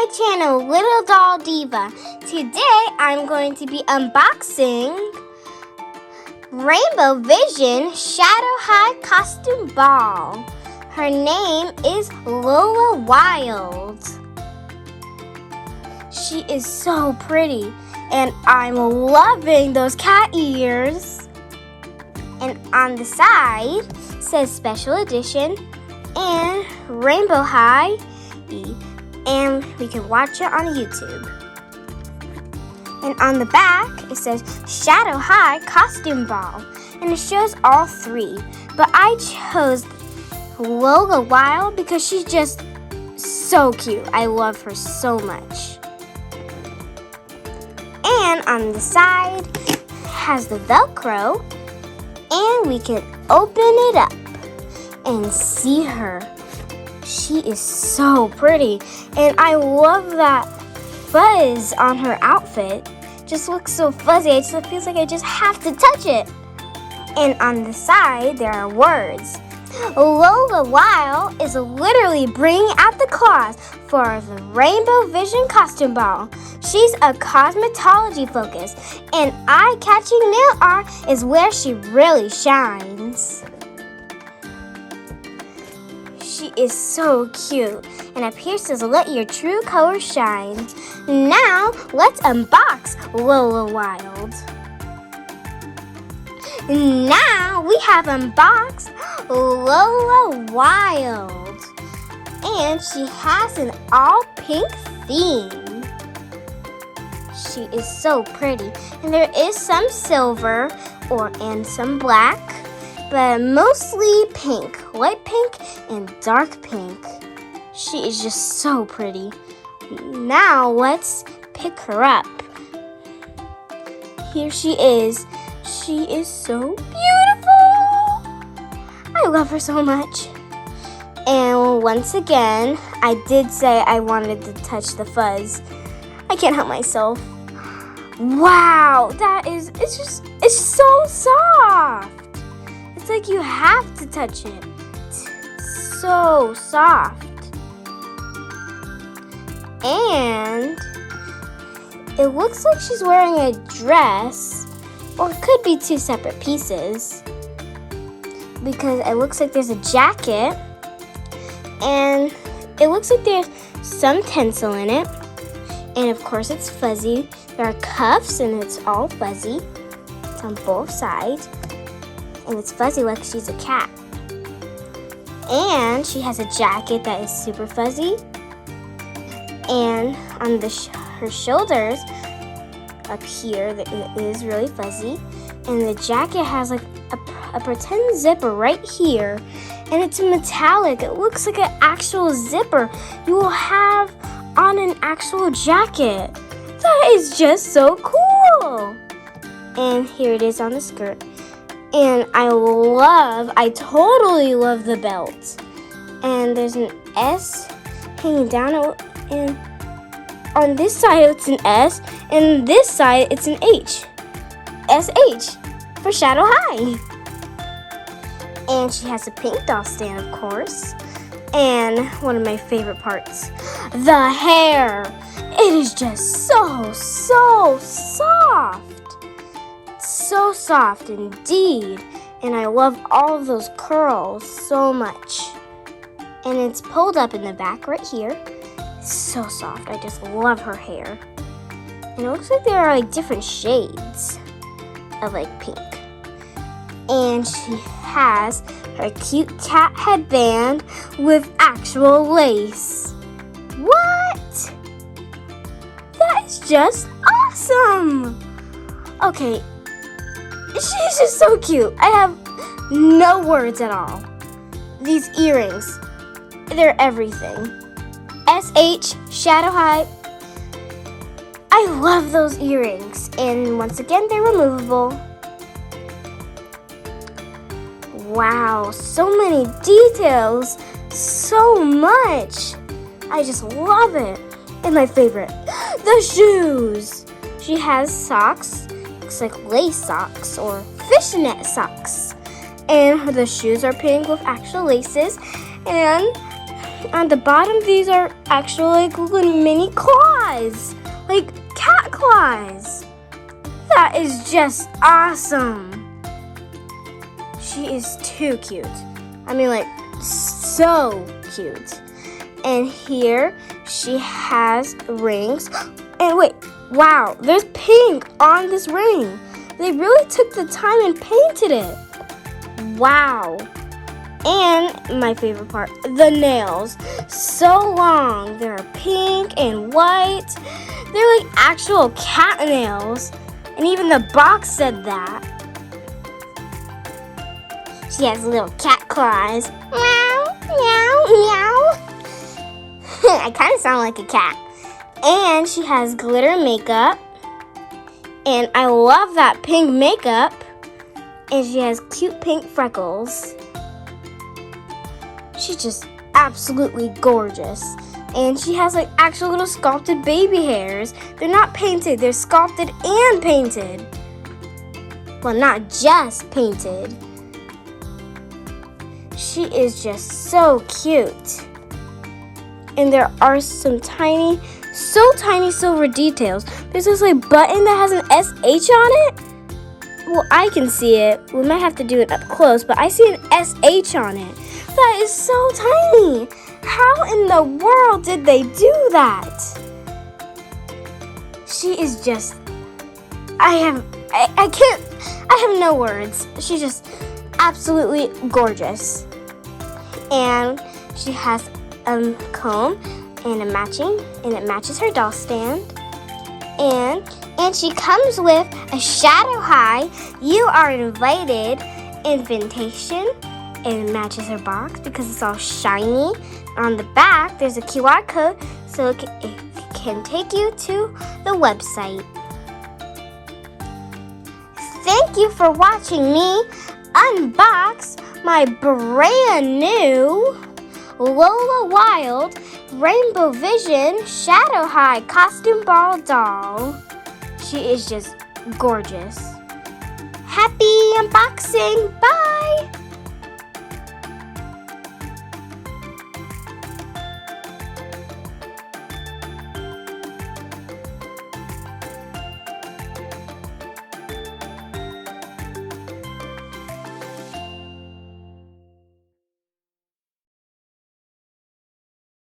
my channel, Little Doll Diva. Today I'm going to be unboxing Rainbow Vision Shadow High Costume Ball. Her name is Lola Wilde. She is so pretty and I'm loving those cat ears. And on the side says Special Edition and Rainbow High, and we can watch it on YouTube. And on the back it says Shadow High Costume Ball, and it shows all three. But I chose Lola Wilde because she's just so cute. I love her so much. And on the side has the Velcro, and we can open it up and see her. She is so pretty, and I love that fuzz on her outfit. Just looks so fuzzy. It just feels like I just have to touch it. And on the side there are words. Lola Wilde is literally bringing out the claws for the Rainbow Vision Costume Ball. She's a cosmetology focus, and eye-catching nail art is where she really shines. She is so cute, and up here says let your true colors shine. Now let's unbox Lola Wilde. Now we have unboxed Lola Wilde, and she has an all pink theme. She is so pretty, and there is some silver and some black, but mostly pink, light pink and dark pink. She is just so pretty. Now let's pick her up. Here she is. She is so beautiful. I love her so much. And once again, I did say I wanted to touch the fuzz. I can't help myself. Wow, it's so soft. It's like you have to touch it. It's so soft. And it looks like she's wearing a dress, or it could be two separate pieces, because it looks like there's a jacket, and it looks like there's some tinsel in it, and of course it's fuzzy. There are cuffs, and it's all fuzzy. It's on both sides, and it's fuzzy like she's a cat. And she has a jacket that is super fuzzy, and on her shoulders up here it is really fuzzy, and the jacket has like a pretend zipper right here, and it's metallic. It looks like an actual zipper you will have on an actual jacket. That is just so cool. And here it is on the skirt, and I totally love the belt. And there's an S hanging down, and on this side it's an S, and this side it's an H. SH for Shadow High. And she has a pink doll stand, of course. And one of my favorite parts, the hair. It is just so soft. So soft indeed. And I love all of those curls so much. And it's pulled up in the back right here. So soft. I just love her hair. And it looks like there are like different shades of like pink. And she has her cute cat headband with actual lace. What? That is just awesome. Okay, she's just so cute. I have no words at all. These earrings, they're everything. SH, Shadow High. I love those earrings. And once again, they're removable. Wow, so many details. So much. I just love it. And my favorite, the shoes. She has socks. Looks like lace socks or fishnet socks. And the shoes are pink with actual laces. And on the bottom, these are actually like little mini claws, like cat claws. That is just awesome. She is too cute. I mean, like, so cute. And here she has rings. And wait, wow, there's pink on this ring. They really took the time and painted it. Wow. And my favorite part, the nails. So long. They're pink and white. They're like actual cat nails. And even the box said that. She has little cat claws. Meow, meow, meow. I kind of sound like a cat. And she has glitter makeup. And I love that pink makeup. And she has cute pink freckles. She's just absolutely gorgeous. And she has like actual little sculpted baby hairs. They're not painted, they're sculpted and painted. Well, not just painted. She is just so cute. And there are some tiny silver details. There's this like button that has an SH on it. Well, I can see it. We might have to do it up close, but I see an SH on it. That is so tiny. How in the world did they do that? She is just, I have no words. She's just absolutely gorgeous. And she has a comb and it matches her doll stand. And she comes with a shadow high, you are invited invitation, and it matches her box because it's all shiny. On the back, there's a QR code so it can take you to the website. Thank you for watching me unbox my brand new Lola Wilde Rainbow Vision Shadow High Costume Ball doll. She is just gorgeous. Happy unboxing! Bye!